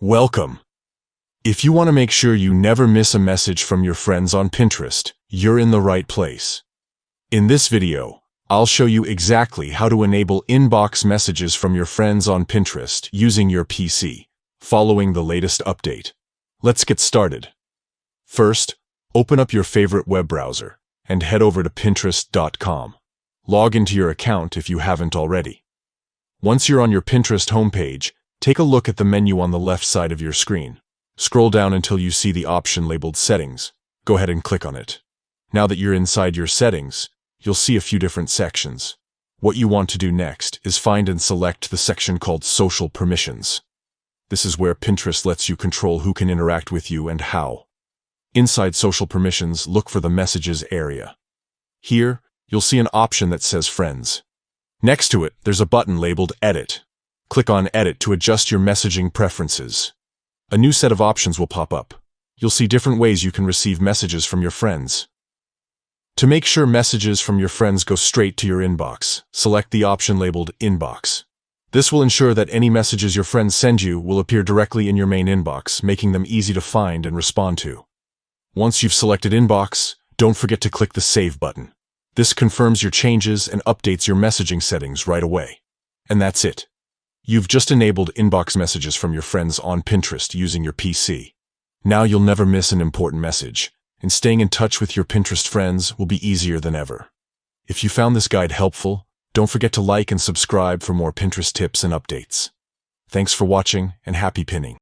Welcome! If you want to make sure you never miss a message from your friends on Pinterest, you're in the right place. In this video, I'll show you exactly how to enable inbox messages from your friends on Pinterest using your PC, following the latest update. Let's get started. First, open up your favorite web browser and head over to Pinterest.com. Log into your account if you haven't already. Once you're on your Pinterest homepage, take a look at the menu on the left side of your screen. Scroll down until you see the option labeled Settings. Go ahead and click on it. Now that you're inside your settings, you'll see a few different sections. What you want to do next is find and select the section called Social Permissions. This is where Pinterest lets you control who can interact with you and how. Inside Social Permissions, look for the Messages area. Here, you'll see an option that says Friends. Next to it, there's a button labeled Edit. Click on Edit to adjust your messaging preferences. A new set of options will pop up. You'll see different ways you can receive messages from your friends. To make sure messages from your friends go straight to your inbox, select the option labeled Inbox. This will ensure that any messages your friends send you will appear directly in your main inbox, making them easy to find and respond to. Once you've selected Inbox, don't forget to click the Save button. This confirms your changes and updates your messaging settings right away. And that's it. You've just enabled inbox messages from your friends on Pinterest using your PC. Now you'll never miss an important message, and staying in touch with your Pinterest friends will be easier than ever. If you found this guide helpful, don't forget to like and subscribe for more Pinterest tips and updates. Thanks for watching, and happy pinning.